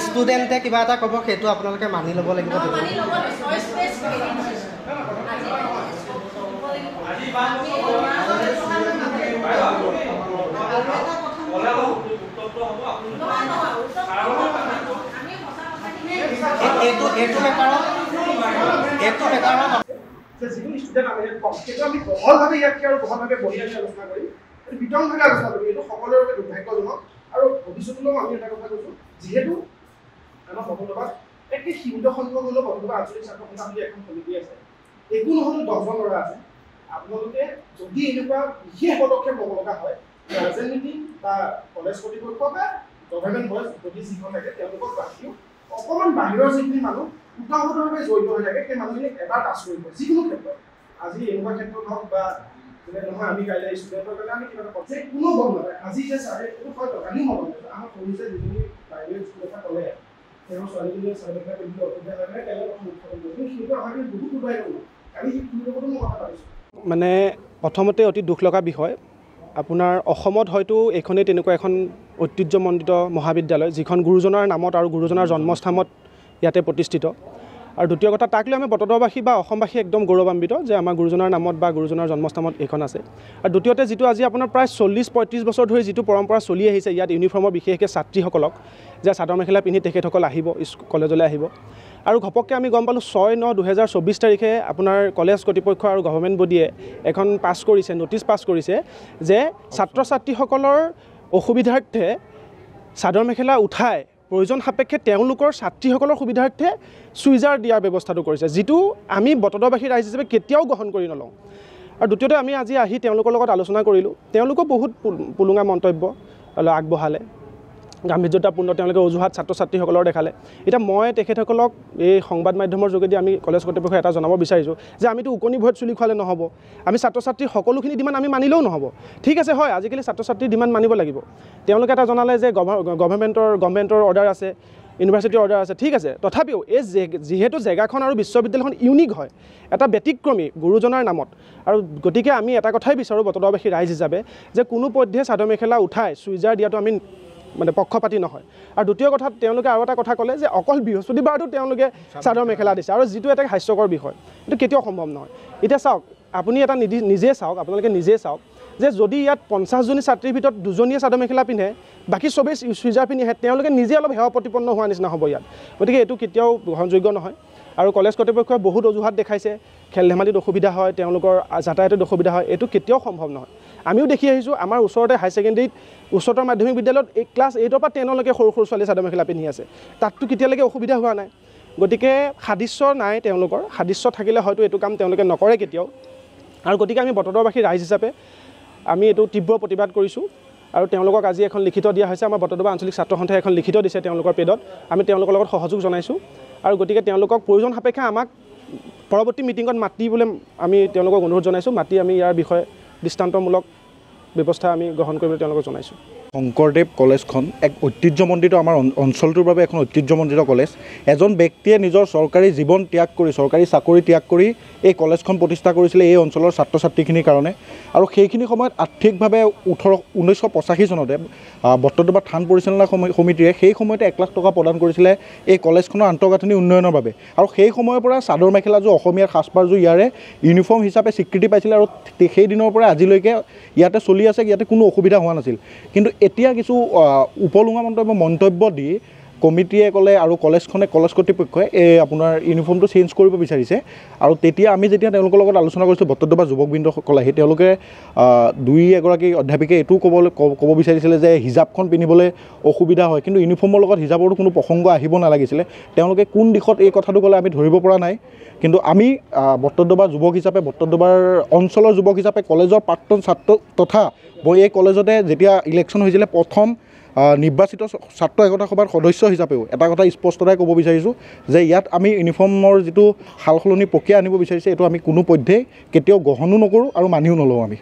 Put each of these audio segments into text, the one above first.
ষ্টুডেণ্টে কিবা এটা ক'ব সেইটো আপোনালোকে মানি ল'ব লাগিব। যিকোনো ষ্টুডেণ্ট আমি কম কিন্তু আমি বহলভাৱে ইয়াতকৈ আৰু বহলভাৱে বহি আমি আলোচনা কৰিম, বিতংভাৱে আলোচনা কৰিম। এইটো সকলোৰে বাবে দুৰ্ভাগ্যজনক। আৰু ভৱিষ্যতলৈও আমি এটা কথা কৈছোঁ, যিহেতু আমাৰ বটদ্ৰৱাত একে সীমিত সংখ্যক হ'লেও বটদ্ৰৱা আঞ্চলিক ছাত্ৰ সন্থা বুলি এখন সমিতি আছে, একো নহ'লেও 10জন ল'ৰা আছে। আপোনালোকে যদি এনেকুৱা বিশেষ পদক্ষেপ ল'ব লগা হয়, গাৰ্জেন মিটিং বা কলেজ কৰ্তৃপক্ষ বা গভৰ্ণমেণ্ট বয়জ যদি যিখন থাকে তেওঁলোকক ৰাখিও অকণমান বাহিৰৰ যিখিনি মানুহ উত্তাহতভাৱে জড়িত হৈ থাকে, সেই মানুহখিনিক এবাৰ টাচ কৰিব। যিকোনো ক্ষেত্ৰত আজি এনেকুৱা ক্ষেত্ৰত হওক বা বোলে নহয় আমি কাইলৈ ষ্টুডেণ্টৰ কাৰণে আমি কিবা এটা যে কোনো গম নাপায়। আজি যে ছাৰে এইটো হয়তো কালিও মনত আছে, আমাৰ সৰু যে যিজনী প্ৰাইভেট স্কুল এটা ক'লে তেওঁৰ ছোৱালীজনীয়ে চাৰ্টিফিকেট কৰিবলৈ অসুবিধা লাগে তেওঁ প্ৰথম উৎপাদন কৰিছিল, সেইটো আমাৰ কিন্তু বহুত উপায় কৰিব। কালি সেইটোৰ লগতো মই কথা পাতিছোঁ। মানে প্ৰথমতে অতি দুখ লগা বিষয়, আপোনাৰ অসমত হয়তো এইখনেই তেনেকুৱা এখন ঐতিহ্যমণ্ডিত মহাবিদ্যালয় যিখন গুৰুজনাৰ নামত আৰু গুৰুজনাৰ জন্মস্থানত ইয়াতে প্ৰতিষ্ঠিত। আৰু দ্বিতীয় কথা, তাক লৈ আমি বটদ্ৰৱাবাসী বা অসমবাসী একদম গৌৰৱান্বিত যে আমাৰ গুৰুজনাৰ নামত বা গুৰুজনাৰ জন্মস্থানত এইখন আছে। আৰু দ্বিতীয়তে যিটো আজি আপোনাৰ প্ৰায় 40-35 বছৰ ধৰি যিটো পৰম্পৰা চলি আহিছে ইয়াত ইউনিফৰ্মৰ বিশেষকৈ ছাত্ৰীসকলক যে চাদৰ মেখেলা পিন্ধি তেখেতসকল আহিব কলেজলৈ আহিব। আৰু ঘপককৈ আমি গম পালোঁ 6/9/2024 তাৰিখে আপোনাৰ কলেজ কৰ্তৃপক্ষ আৰু গভৰ্ণমেণ্ট বডিয়ে এখন পাছ কৰিছে, নটিচ পাছ কৰিছে যে ছাত্ৰ ছাত্ৰীসকলৰ অসুবিধাৰ্থে চাদৰ মেখেলা উঠাই প্ৰয়োজন সাপেক্ষে তেওঁলোকৰ ছাত্ৰীসকলৰ সুবিধাৰ্থে চুইজাৰ দিয়াৰ ব্যৱস্থাটো কৰিছে, যিটো আমি বটদ্ৰৱাবাসী ৰাইজ হিচাপে কেতিয়াও গ্ৰহণ কৰি নলওঁ। আৰু দ্বিতীয়তে আমি আজি আহি তেওঁলোকৰ লগত আলোচনা কৰিলোঁ, তেওঁলোকেও বহুত পুলুঙা মন্তব্য আগবঢ়ালে, গাম্ভীৰ্যতাপূৰ্ণ তেওঁলোকে অজুহাত ছাত্ৰ ছাত্ৰীসকলৰ দেখালে। এতিয়া মই তেখেতসকলক এই সংবাদ মাধ্যমৰ যোগেদি আমি কলেজ কৰ্তৃপক্ষক এটা জনাব বিচাৰিছোঁ যে আমিতো উকনি ভয়ত চুলি খোৱালে নহ'ব, আমি ছাত্ৰ ছাত্ৰীৰ সকলোখিনি ডিমাণ্ড আমি মানিলেও নহ'ব। ঠিক আছে, হয় আজিকালি ছাত্ৰ ছাত্ৰীৰ ডিমাণ্ড মানিব লাগিব। তেওঁলোকে এটা জনালে যে গভৰ্ণমেণ্টৰ অৰ্ডাৰ আছে, ইউনিভাৰ্চিটিৰ অৰ্ডাৰ আছে, ঠিক আছে। তথাপিও এই যিহেতু জেগাখন আৰু বিশ্ববিদ্যালয়খন ইউনিক হয়, এটা ব্যতিক্ৰমী গুৰুজনাৰ নামত, আৰু গতিকে আমি এটা কথাই বিচাৰোঁ বটদ্ৰৱাবাসী ৰাইজ হিচাপে যে কোনো পধ্যে চাদৰ মেখেলা উঠাই চুইজাৰ দিয়াটো আমি মানে পক্ষপাতি নহয়। আৰু দ্বিতীয় কথাত তেওঁলোকে আৰু এটা কথা ক'লে যে অকল বৃহস্পতিবাৰটো তেওঁলোকে চাদৰ মেখেলা দিছে, আৰু যিটো এটা হাস্যকৰ বিষয়, এইটো কেতিয়াও সম্ভৱ নহয়। এতিয়া চাওক, আপুনি এটা নিজে চাওক, আপোনালোকে নিজে চাওক যে যদি ইয়াত 50জনী ছাত্ৰীৰ ভিতৰত 2জনীয়ে চাদৰ মেখেলা পিন্ধে, বাকী চবেই চুইজাৰ পিন্ধি আহে, তেওঁলোকে নিজে অলপ সেৱা প্ৰতিপন্ন হোৱা নিচিনা হ'ব ইয়াত। গতিকে এইটো কেতিয়াও গ্ৰহণযোগ্য নহয়। আৰু কলেজ কৰ্তৃপক্ষই বহুত অজুহাত দেখাইছে, খেল ধেমালিত অসুবিধা হয়, তেওঁলোকৰ যাতায়াতত অসুবিধা হয়, এইটো কেতিয়াও সম্ভৱ নহয়। আমিও দেখি আহিছোঁ, আমাৰ ওচৰতে হাই ছেকেণ্ডেৰীত উচ্চতৰ মাধ্যমিক বিদ্যালয়ত ক্লাছ 8ৰ পৰা 10লৈকে সৰু সৰু ছোৱালী চাদৰ মেখেলা পিন্ধি আছে, তাততো কেতিয়ালৈকে অসুবিধা হোৱা নাই। গতিকে সাদৃশ্য নাই তেওঁলোকৰ, সাদৃশ্য থাকিলে হয়তো এইটো কাম তেওঁলোকে নকৰে কেতিয়াও। আৰু গতিকে আমি বটদ্ৰৱাবাসী ৰাইজ হিচাপে আমি এইটো তীব্ৰ প্ৰতিবাদ কৰিছোঁ। আৰু তেওঁলোকক আজি এখন লিখিত দিয়া হৈছে, আমাৰ বটদ্ৰৱা আঞ্চলিক ছাত্ৰ সন্থাই এখন লিখিত দিছে তেওঁলোকৰ পেডত, আমি তেওঁলোকৰ লগত সহযোগ জনাইছোঁ। আৰু গতিকে তেওঁলোকক প্ৰয়োজন সাপেক্ষে আমাক পৰৱৰ্তী মিটিঙত মাতিবলৈ আমি তেওঁলোকক অনুৰোধ জনাইছোঁ, মাতি আমি ইয়াৰ বিষয়ে দৃষ্টান্তমূলক ব্যৱস্থা আমি গ্ৰহণ কৰিবলৈ তেওঁলোকক জনাইছোঁ। শংকৰদেৱ কলেজখন এক ঐতিহ্যমণ্ডিত, আমাৰ অঞ্চলটোৰ বাবে এখন ঐতিহ্যমণ্ডিত কলেজ। এজন ব্যক্তিয়ে নিজৰ চৰকাৰী জীৱন ত্যাগ কৰি, চৰকাৰী চাকৰি ত্যাগ কৰি এই কলেজখন প্ৰতিষ্ঠা কৰিছিলে এই অঞ্চলৰ ছাত্ৰ ছাত্ৰীখিনিৰ কাৰণে। আৰু সেইখিনি সময়ত আৰ্থিকভাৱে 1985 চনতে বটদ্ৰৱা থান পৰিচালনা সমিতিয়ে সেই সময়তে 1 লাখ টকা প্ৰদান কৰিছিলে এই কলেজখনৰ আন্তঃগাঁথনি উন্নয়নৰ বাবে। আৰু সেই সময়ৰ পৰা চাদৰ মেখেলাযোৰ, অসমীয়াৰ সাজপাৰযোৰ ইয়াৰে ইউনিফৰ্ম হিচাপে স্বীকৃতি পাইছিলে, আৰু সেই দিনৰ পৰা আজিলৈকে ইয়াতে চলি আছে, ইয়াতে কোনো অসুবিধা হোৱা নাছিল। কিন্তু এতিয়া কিছু উপলুঙা মন্তব্য দি কমিটিয়ে ক'লে আৰু কলেজ কৰ্তৃপক্ষই আপোনাৰ ইউনিফৰ্মটো চেঞ্জ কৰিব বিচাৰিছে। আৰু তেতিয়া আমি যেতিয়া তেওঁলোকৰ লগত আলোচনা কৰিছোঁ, বটদ্ৰৱা যুৱকবৃন্দসকল আহি তেওঁলোকে 2-এগৰাকী অধ্যাপিকে এইটোও ক'ব বিচাৰিছিলে যে হিজাবখন পিন্ধিবলৈ অসুবিধা হয়, কিন্তু ইউনিফৰ্মৰ লগত হিজাবৰো কোনো প্ৰসংগ আহিব নালাগিছিলে। তেওঁলোকে কোন দিশত এই কথাটো ক'লে আমি ধৰিব পৰা নাই। কিন্তু আমি বটদ্ৰৱা যুৱক হিচাপে, বটদ্ৰৱাৰ অঞ্চলৰ যুৱক হিচাপে, কলেজৰ প্ৰাক্তন ছাত্ৰ তথা মই এই কলেজতে যেতিয়া ইলেকশ্যন হৈছিলে প্ৰথম নিৰ্বাচিত ছাত্ৰ একতা সভাৰ সদস্য হিচাপেও এটা কথা স্পষ্টতাই ক'ব বিচাৰিছোঁ যে ইয়াত আমি ইউনিফৰ্মৰ যিটো সাল সলনি প্ৰক্ৰিয়া আনিব বিচাৰিছে, এইটো আমি কোনো পধ্যেই কেতিয়াও গ্ৰহণো নকৰোঁ আৰু মানিও নলওঁ। আমি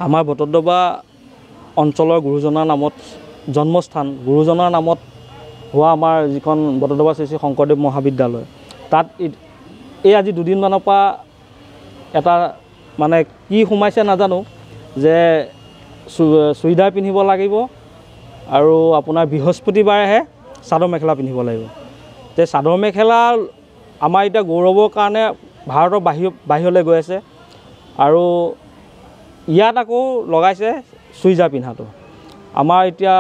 আমাৰ বটদ্ৰৱা অঞ্চলৰ গুৰুজনাৰ নামত জন্মস্থান, গুৰুজনাৰ নামত হোৱা আমাৰ যিখন বটদ্ৰৱা শ্ৰী শ্ৰী শংকৰদেৱ মহাবিদ্যালয়, তাত এই আজি 2 দিনমানৰ পৰা এটা মানে কি সোমাইছে নাজানো যে চুইদাৰ পিন্ধিব লাগিব, আৰু আপোনাৰ বৃহস্পতিবাৰেহে চাদৰ মেখেলা পিন্ধিব লাগিব। তে চাদৰ মেখেলা আমাৰ এতিয়া গৌৰৱৰ কাৰণে ভাৰতৰ বাহিৰলৈ গৈ আছে আৰু ইয়াত আকৌ লগাইছে চুইজাৰ পিন্ধাটো। আমাৰ এতিয়া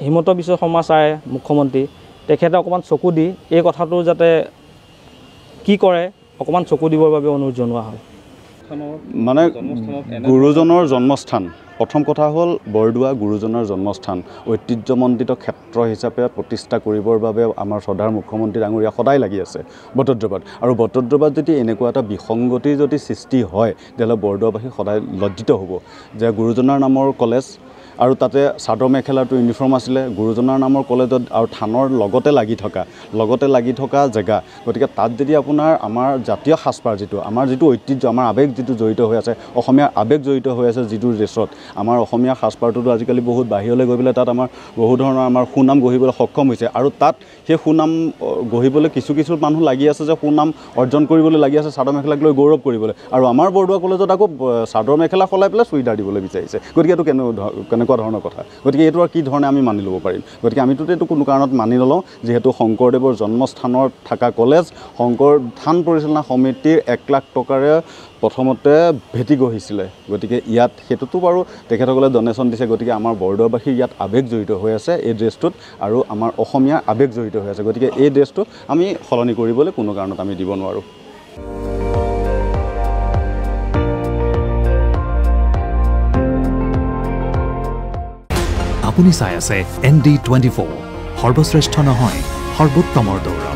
হিমন্ত বিশ্ব শৰ্মা ছাৰে মুখ্যমন্ত্ৰী তেখেতে অকণমান চকু দি এই কথাটো যাতে কি কৰে অকণমান চকু দিবৰ বাবে অনুৰোধ জনোৱা হয়। মানে গুৰুজনৰ জন্মস্থান, প্ৰথম কথা হ'ল বৰদোৱা গুৰুজনৰ জন্মস্থান ঐতিহ্যমণ্ডিত ক্ষেত্ৰ হিচাপে প্ৰতিষ্ঠা কৰিবৰ বাবে আমাৰ শ্ৰদ্ধাৰ মুখ্যমন্ত্ৰী ডাঙৰীয়া সদায় লাগি আছে বটদ্ৰৱাত। আৰু বটদ্ৰৱাত যদি এনেকুৱা এটা বিসংগতিৰ যদি সৃষ্টি হয় তেতিয়াহ'লে বৰদোৱাবাসী সদায় লজ্জিত হ'ব যে গুৰুজনাৰ নামৰ কলেজ আৰু তাতে চাদৰ মেখেলাটো ইউনিফৰ্ম আছিলে, গুৰুজনাৰ নামৰ কলেজত আৰু থানৰ লগতে লাগি থকা জেগা। গতিকে তাত যদি আপোনাৰ আমাৰ জাতীয় সাজপাৰ যিটো আমাৰ যিটো ঐতিহ্য আমাৰ আৱেগ যিটো জড়িত হৈ আছে, অসমীয়াৰ আৱেগ জড়িত হৈ আছে যিটো ড্ৰেছত, আমাৰ অসমীয়া সাজপাৰটোতো আজিকালি বহুত বাহিৰলৈ গৈ পেলাই তাত আমাৰ বহু ধৰণৰ আমাৰ সুনাম গঢ়িবলৈ সক্ষম হৈছে। আৰু তাত সেই সুনাম গঢ়িবলৈ কিছু মানুহ লাগি আছে যে সুনাম অৰ্জন কৰিবলৈ লাগি আছে চাদৰ মেখেলাক লৈ গৌৰৱ কৰিবলৈ। আৰু আমাৰ বৰদোৱা কলেজত আকৌ চাদৰ মেখেলা সলাই পেলাই চুইদাৰ দিবলৈ বিচাৰিছে। গতিকে এইটো কেনেকুৱা ধৰণৰ কথা? গতিকে এইটো আৰু কি ধৰণে আমি মানি ল'ব পাৰিম? গতিকে আমিতো এইটো কোনো কাৰণত মানি নলওঁ। যিহেতু শংকৰদেৱৰ জন্মস্থানত থকা কলেজ, শংকৰ থান পৰিচালনা সমিতিৰ 1 লাখ টকাৰে প্ৰথমতে ভেটি গঢ়িছিলে। গতিকে ইয়াত সেইটোতো বাৰু তেখেতসকলে ডনেশ্যন দিছে। গতিকে আমাৰ বৰদোৱাবাসীৰ ইয়াত আৱেগ জড়িত হৈ আছে এই ড্ৰেছটোত আৰু আমাৰ অসমীয়াৰ আৱেগ জড়িত হৈ আছে। গতিকে এই ড্ৰেছটো আমি সলনি কৰিবলৈ কোনো কাৰণত আমি দিব নোৱাৰোঁ। আপুনি চাই আছে ND24, সৰ্বশ্ৰেষ্ঠ নহয় সৰ্বোত্তমৰ দৌৰ।